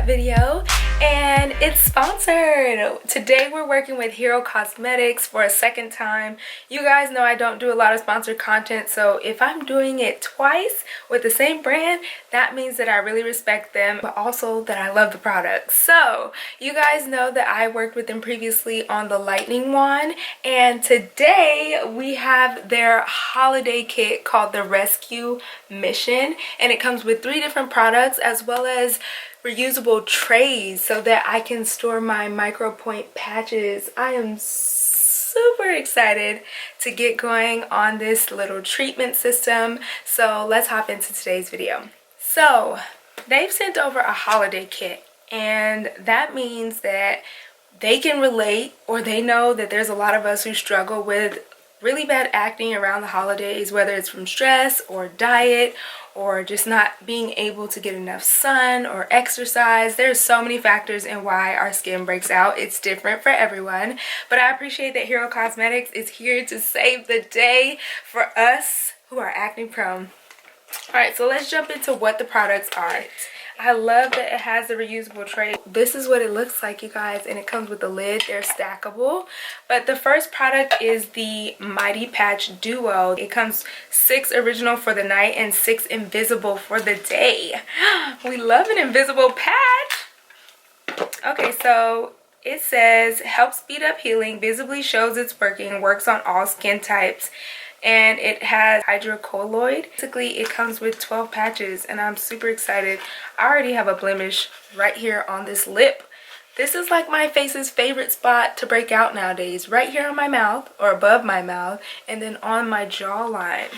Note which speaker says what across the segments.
Speaker 1: video, and it's sponsored. Today we're working with Hero Cosmetics for a second time. You guys know I don't do a lot of sponsored content, so if I'm doing it twice with the same brand, that means that I really respect them, but also that I love the product. So you guys know that I worked with them previously on the lightning wand, and today we have their holiday kit called the Rescue Mission, and it comes with 3 different products as well as reusable trays so that I can store my micro point patches. I am super excited to get going on this little treatment system, so let's hop into today's video. So they've sent over a holiday kit, and that means that they can relate, or they know that there's a lot of us who struggle with really bad acne around the holidays, whether it's from stress or diet or just not being able to get enough sun or exercise. There's so many factors in why our skin breaks out. It's different for everyone, but I appreciate that Hero Cosmetics is here to save the day for us who are acne prone. Alright, so let's jump into what the products are. I love that it has the reusable tray. This is what it looks like, you guys, and it comes with a lid. They're stackable. But the first product is the Mighty Patch Duo. It comes 6 original for the night and 6 invisible for the day. We love an invisible patch. Okay, so it says, helps speed up healing, visibly shows it's working, works on all skin types. And it has hydrocolloid. Basically, it comes with 12 patches, and I'm super excited. I already have a blemish right here on this lip. This is like my face's favorite spot to break out nowadays. Right here on my mouth, or above my mouth, and then on my jawline.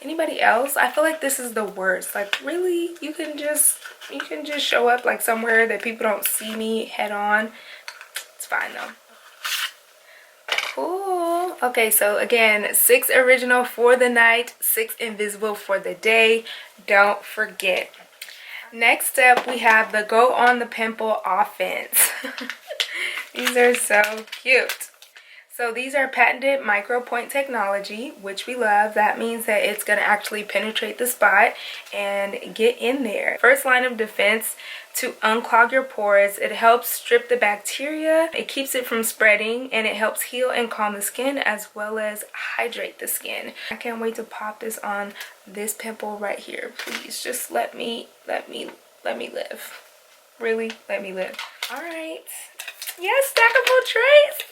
Speaker 1: Anybody else? I feel like this is the worst. Like, really? You can just show up like somewhere that people don't see me head on. It's fine though. Cool. Okay, so again, 6 original for the night, 6 invisible for the day. Don't forget. Next up, we have the Go on the Pimple Offense. These are so cute. So these are patented micro point technology, which we love. That means that it's going to actually penetrate the spot and get in there. First line of defense to unclog your pores. It helps strip the bacteria, it keeps it from spreading, and it helps heal and calm the skin as well as hydrate the skin. I can't wait to pop this on this pimple right here. Please just let me live. Really, let me live. All right. Yes, stackable trays.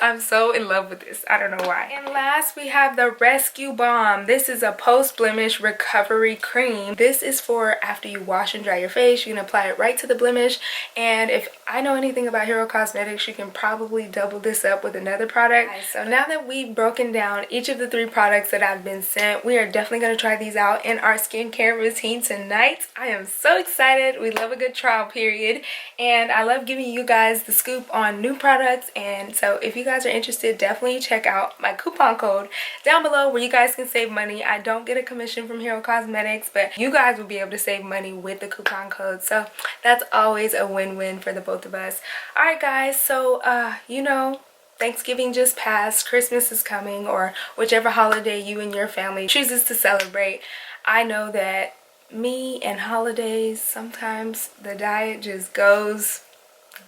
Speaker 1: I'm so in love with this. I don't know why. And last, we have the Rescue Balm. This is a post-blemish recovery cream. This is for after you wash and dry your face. You can apply it right to the blemish. And if I know anything about Hero Cosmetics, you can probably double this up with another product. So now that we've broken down each of the 3 products that I've been sent, we are definitely going to try these out in our skincare routine tonight. I am so excited. We love a good trial period. And I love giving you guys the scoop on new products. And so if you guys are interested, definitely check out my coupon code down below where you guys can save money. I don't get a commission from Hero Cosmetics, but you guys will be able to save money with the coupon code. So that's always a win-win for the both of us. Alright guys, so you know, Thanksgiving just passed, Christmas is coming, or whichever holiday you and your family chooses to celebrate. I know that me and holidays, sometimes the diet just goes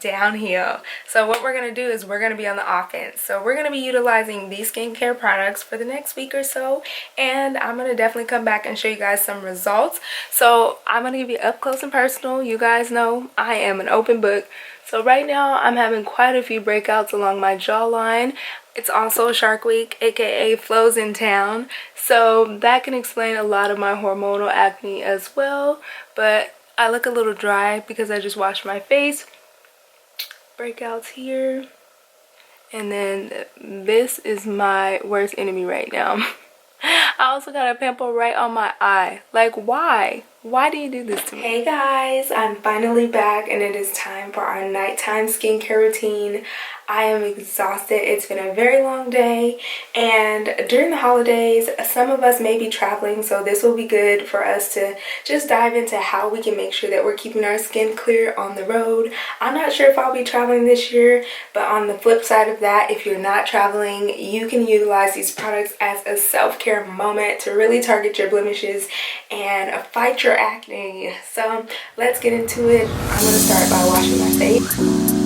Speaker 1: downhill. So what we're going to do is we're going to be on the offense. So we're going to be utilizing these skincare products for the next week or so, and I'm going to definitely come back and show you guys some results. So I'm going to give you up close and personal. You guys know I am an open book. So right now I'm having quite a few breakouts along my jawline. It's also Shark Week, aka Flo's in town, so that can explain a lot of my hormonal acne as well. But I look a little dry because I just washed my face. Breakouts here, and then this is my worst enemy right now. I also got a pimple right on my eye. Like, why do you do this to me? Hey guys, I'm finally back, and it is time for our nighttime skincare routine. I am exhausted. It's been a very long day, and during the holidays, some of us may be traveling, so this will be good for us to just dive into how we can make sure that we're keeping our skin clear on the road. I'm not sure if I'll be traveling this year, but on the flip side of that, if you're not traveling, you can utilize these products as a self-care moment to really target your blemishes and fight your acne. So let's get into it. I'm going to start by washing my face.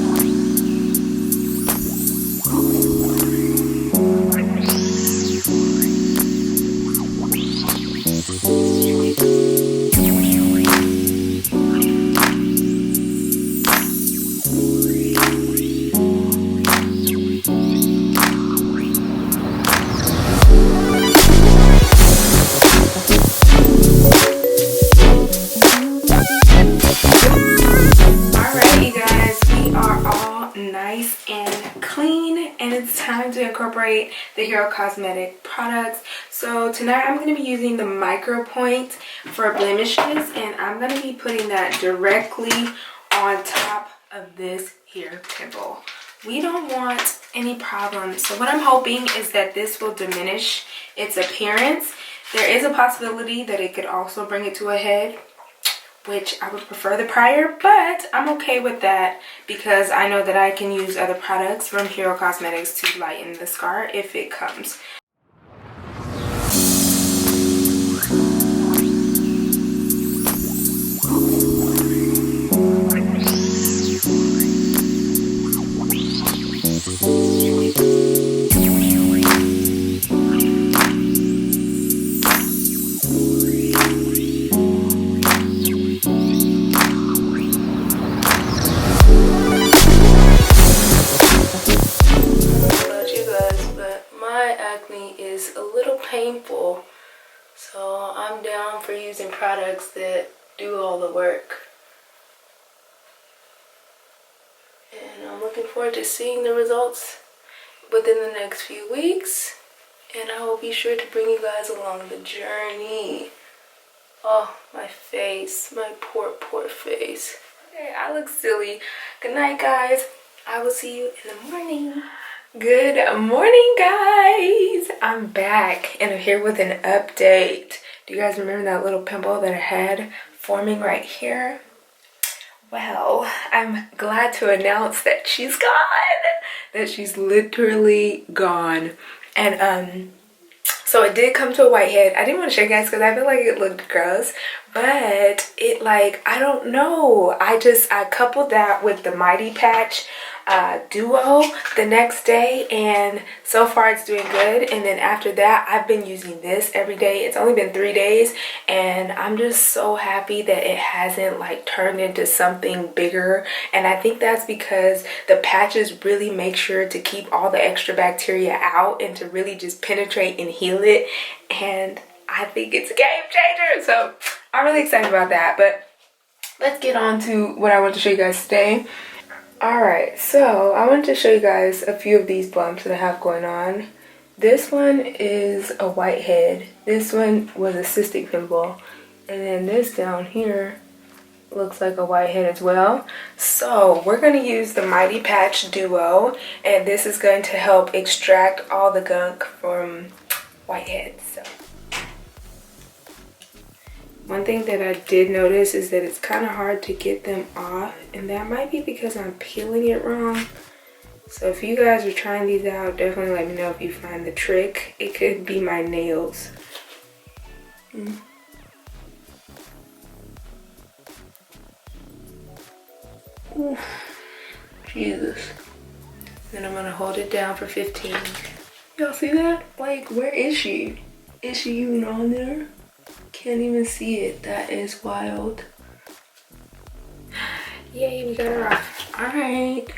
Speaker 1: To incorporate the Hero Cosmetic products. So tonight I'm going to be using the micro point for blemishes, and I'm going to be putting that directly on top of this here pimple. We don't want any problems, so what I'm hoping is that this will diminish its appearance. There is a possibility that it could also bring it to a head, which I would prefer the prior, but I'm okay with that because I know that I can use other products from Hero Cosmetics to lighten the scar if it comes. Painful, so I'm down for using products that do all the work, and I'm looking forward to seeing the results within the next few weeks, and I will be sure to bring you guys along the journey. Oh, my face, my poor face. Okay, I look silly. Good night, guys. I will see you in the morning. Good morning, guys. I'm back and I'm here with an update. Do you guys remember that little pimple that I had forming right here? Well, I'm glad to announce that she's gone. That she's literally gone. And so it did come to a whitehead. I didn't want to show you guys because I feel like it looked gross, but it, like, I don't know. I coupled that with the Mighty Patch duo the next day, and so far it's doing good. And then after that, I've been using this every day. It's only been 3 days, and I'm just so happy that it hasn't like turned into something bigger. And I think that's because the patches really make sure to keep all the extra bacteria out and to really just penetrate and heal it. And I think it's a game changer, so I'm really excited about that. But let's get on to what I want to show you guys today. Alright, so I wanted to show you guys a few of these bumps that I have going on. This one is a whitehead. This one was a cystic pimple. And then this down here looks like a whitehead as well. So we're going to use the Mighty Patch Duo, and this is going to help extract all the gunk from whiteheads. So one thing that I did notice is that it's kind of hard to get them off, and that might be because I'm peeling it wrong. So if you guys are trying these out, definitely let me know if you find the trick. It could be my nails. Ooh, Jesus. Then I'm gonna hold it down for 15. Y'all see that? Like, where is she? Is she even on there? Can't even see it. That is wild. Yay, we got her off. Alright.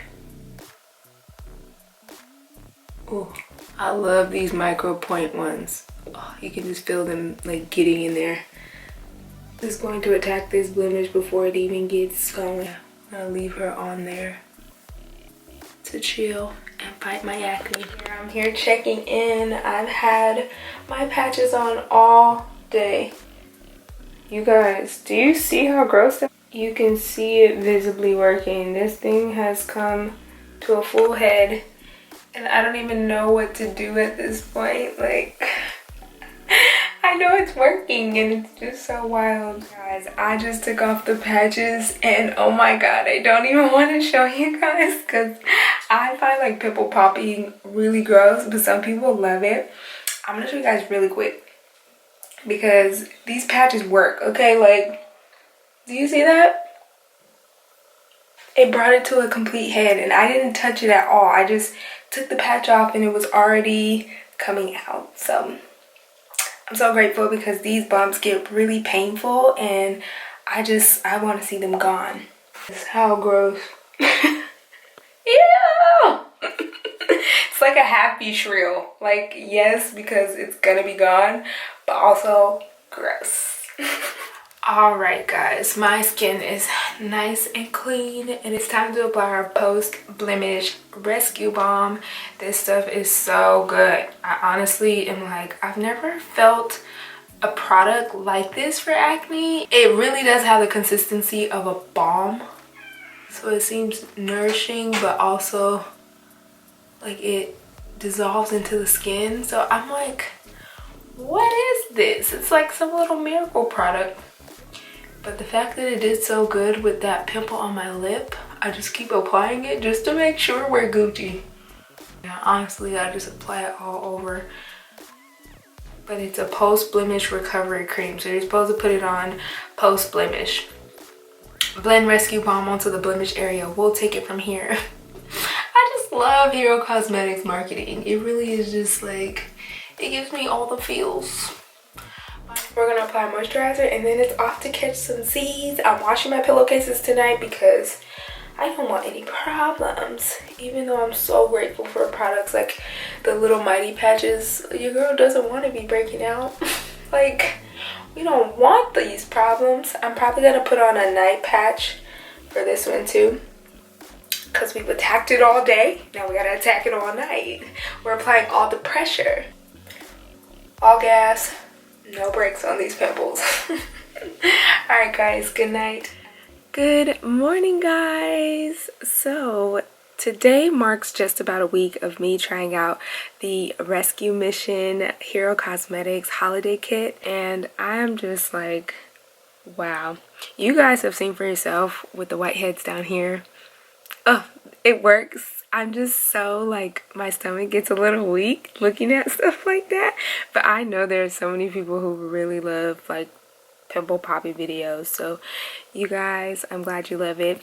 Speaker 1: Oh, I love these micro point ones. Oh, you can just feel them like getting in there. This is going to attack this blemish before it even gets going. I'm gonna leave her on there to chill and fight my acne. I'm here checking in. I've had my patches on all day. You guys, do you see how gross that is? You can see it visibly working. This thing has come to a full head, and I don't even know what to do at this point. Like, I know it's working and it's just so wild. Guys, I just took off the patches and oh my god, I don't even want to show you guys because I find like pimple popping really gross, but some people love it. I'm gonna show you guys really quick because these patches work, okay? Like, do you see that? It brought it to a complete head and I didn't touch it at all. I just took the patch off and it was already coming out. So I'm so grateful because these bumps get really painful and I want to see them gone. This is how gross. Ew! It's like a happy shrill. Like, yes, because it's gonna be gone, but also gross. Alright guys, my skin is nice and clean and it's time to apply our post blemish rescue balm. This stuff is so good. I honestly am like, I've never felt a product like this for acne. It really does have the consistency of a balm, so it seems nourishing but also like it dissolves into the skin. So I'm like, what is this? It's like some little miracle product. But the fact that it did so good with that pimple on my lip, I just keep applying it just to make sure we're Gucci. Yeah, honestly, I just apply it all over. But it's a post-blemish recovery cream, so you're supposed to put it on post-blemish. Blend rescue balm onto the blemish area. We'll take it from here. I just love Hero Cosmetics marketing. It really is just like, it gives me all the feels. We're gonna apply moisturizer and then it's off to catch some C's. I'm washing my pillowcases tonight because I don't want any problems. Even though I'm so grateful for products like the little mighty patches, your girl doesn't want to be breaking out. Like, we don't want these problems. I'm probably gonna put on a night patch for this one too, because we've attacked it all day. Now we gotta attack it all night. We're applying all the pressure. All gas. No brakes on these pimples. Alright guys, good night. Good morning guys. So today marks just about a week of me trying out the Rescue Mission Hero Cosmetics holiday kit, and I'm just like, wow. You guys have seen for yourself with the whiteheads down here. Oh, it works. I'm just so like, my stomach gets a little weak looking at stuff like that. But I know there's so many people who really love like pimple poppy videos. So you guys, I'm glad you love it.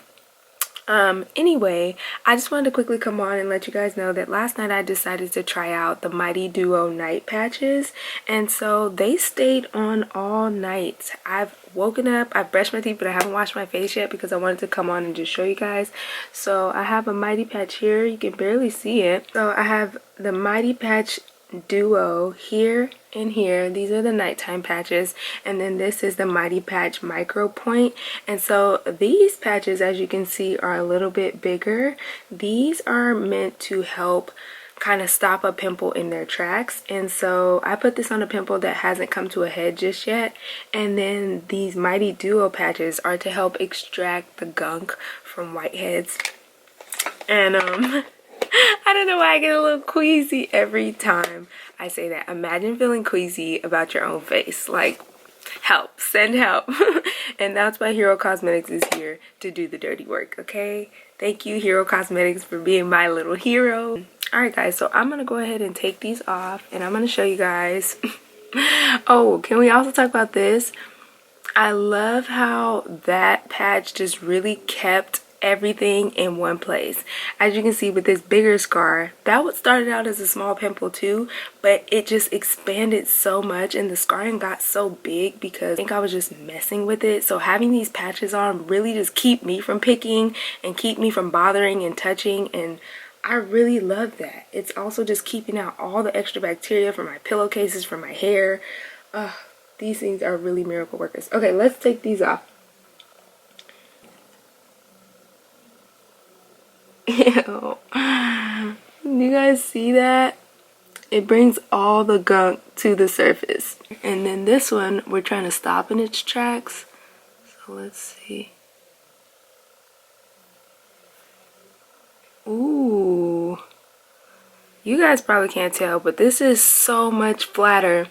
Speaker 1: Anyway, I just wanted to quickly come on and let you guys know that last night I decided to try out the Mighty Duo night patches, and so they stayed on all night. I've woken up, I've brushed my teeth, but I haven't washed my face yet because I wanted to come on and just show you guys. So I have a Mighty Patch here. You can barely see it. So I have the Mighty Patch Duo here and here. These are the nighttime patches, and then this is the Mighty Patch Micro Point. And so these patches, as you can see, are a little bit bigger. These are meant to help kind of stop a pimple in their tracks, and so I put this on a pimple that hasn't come to a head just yet. And then these Mighty Duo patches are to help extract the gunk from whiteheads. And I don't know why I get a little queasy every time I say that. Imagine feeling queasy about your own face. Like, help, send help. And that's why Hero Cosmetics is here to do the dirty work, okay? Thank you, Hero Cosmetics, for being my little hero. Alright guys, so I'm going to go ahead and take these off and I'm going to show you guys. Oh, can we also talk about this? I love how that patch just really kept everything in one place. As you can see with this bigger scar, that started out as a small pimple too, but it just expanded so much and the scarring got so big because I think I was just messing with it. So having these patches on really just keep me from picking and keep me from bothering and touching, and I really love that. It's also just keeping out all the extra bacteria from my pillowcases, from my hair. These things are really miracle workers. Okay, let's take these off. Ew. You guys see that? It brings all the gunk to the surface. And then this one, we're trying to stop in its tracks. So let's see. Ooh. You guys probably can't tell, but this is so much flatter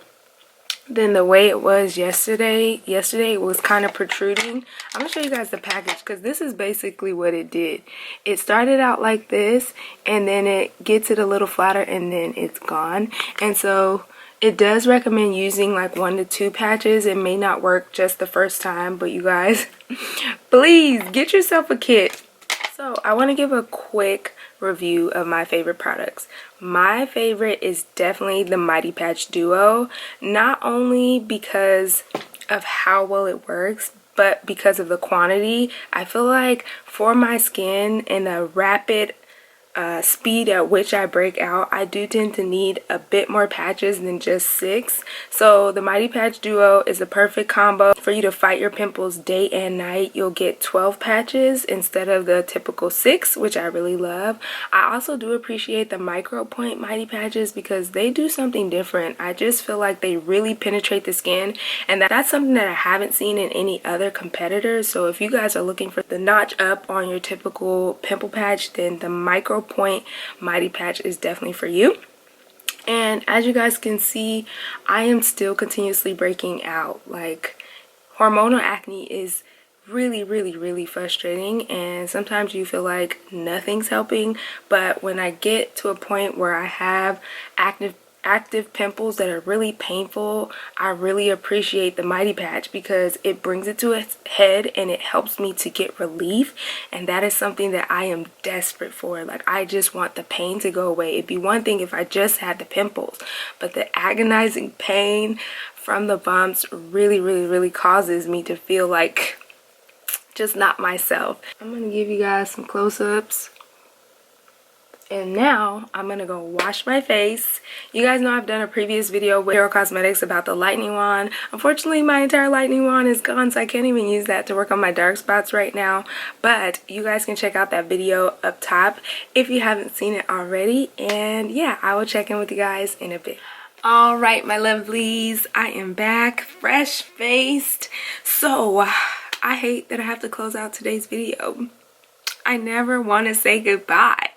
Speaker 1: than the way it was yesterday. Yesterday it was kind of protruding. I'm gonna show you guys the package because this is basically what it did. It started out like this and then it gets it a little flatter and then it's gone. And so it does recommend using like 1 to 2 patches. It may not work just the first time, but you guys, please get yourself a kit. So I want to give a quick review of my favorite products. My favorite is definitely the Mighty Patch Duo, not only because of how well it works, but because of the quantity. I feel like for my skin and the rapid speed at which I break out, I do tend to need a bit more patches than just 6. So the Mighty Patch Duo is a perfect combo for you to fight your pimples day and night. You'll get 12 patches instead of the typical 6, which I really love. I also do appreciate the micro point Mighty Patches because they do something different. I just feel like they really penetrate the skin, and that's something that I haven't seen in any other competitors. So if you guys are looking for the notch up on your typical pimple patch, then the micro point Mighty Patch is definitely for you. And as you guys can see, I am still continuously breaking out. Like, hormonal acne is really frustrating, and sometimes you feel like nothing's helping. But when I get to a point where I have active pimples that are really painful, I really appreciate the Mighty Patch because it brings it to its head and it helps me to get relief, and that is something that I am desperate for. Like, I just want the pain to go away. It'd be one thing if I just had the pimples, but the agonizing pain from the bumps really causes me to feel like just not myself. I'm gonna give you guys some close-ups. And now I'm gonna go wash my face. You guys know I've done a previous video with Hero Cosmetics about the lightning wand. Unfortunately, my entire lightning wand is gone, so I can't even use that to work on my dark spots right now. But you guys can check out that video up top if you haven't seen it already. And yeah, I will check in with you guys in a bit. All right, my lovelies, I am back, fresh faced. So I hate that I have to close out today's video. I never want to say goodbye.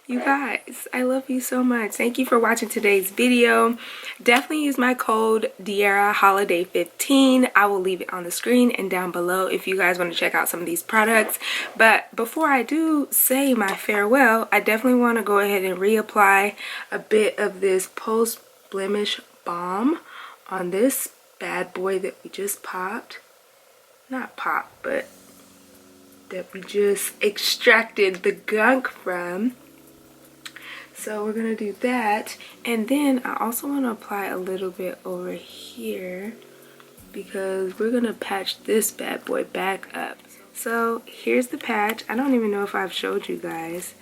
Speaker 1: You guys, I love you so much. Thank you for watching today's video. Definitely use my code DieraHoliday15. I will leave it on the screen and down below if you guys want to check out some of these products. But before I do say my farewell, I definitely want to go ahead and reapply a bit of this post blemish balm on this bad boy that we just popped. Not popped, but that we just extracted the gunk from. So we're gonna do that, and then I also want to apply a little bit over here because we're gonna patch this bad boy back up. So here's the patch. I don't even know if I've showed you guys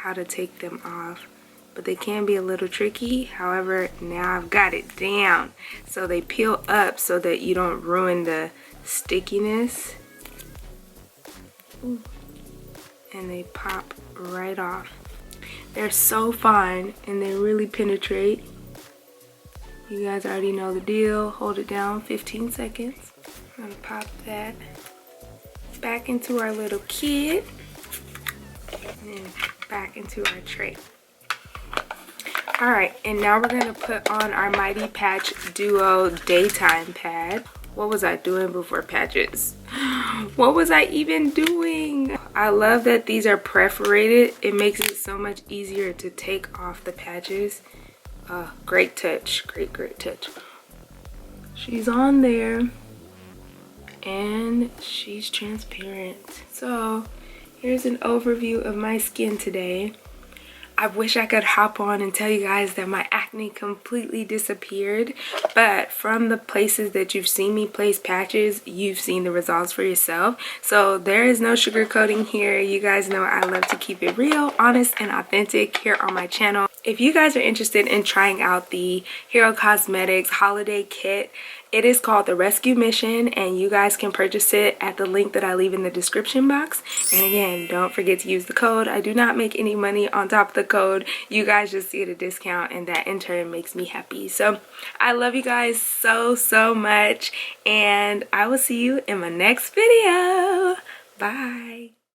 Speaker 1: how to take them off, but they can be a little tricky. However, now I've got it down so they peel up so that you don't ruin the stickiness. Ooh. And they pop right off. They're so fine and they really penetrate. You guys already know the deal. Hold it down 15 seconds. I'm gonna pop that back into our little kit and back into our tray. Alright, and now we're gonna put on our Mighty Patch Duo Daytime Pad. What was I doing before patches? What was I even doing? I love that these are perforated. It makes it so much easier to take off the patches. Great touch, great touch. She's on there and she's transparent. So here's an overview of my skin today. I wish I could hop on and tell you guys that my acne completely disappeared, but from the places that you've seen me place patches, you've seen the results for yourself. So there is no sugarcoating here. You guys know I love to keep it real, honest, and authentic here on my channel. If you guys are interested in trying out the Hero Cosmetics holiday kit, it is called the Rescue Mission, and you guys can purchase it at the link that I leave in the description box. And again, don't forget to use the code. I do not make any money on top of the code. You guys just get a discount, and that in turn makes me happy. So I love you guys so much, and I will see you in my next video. Bye.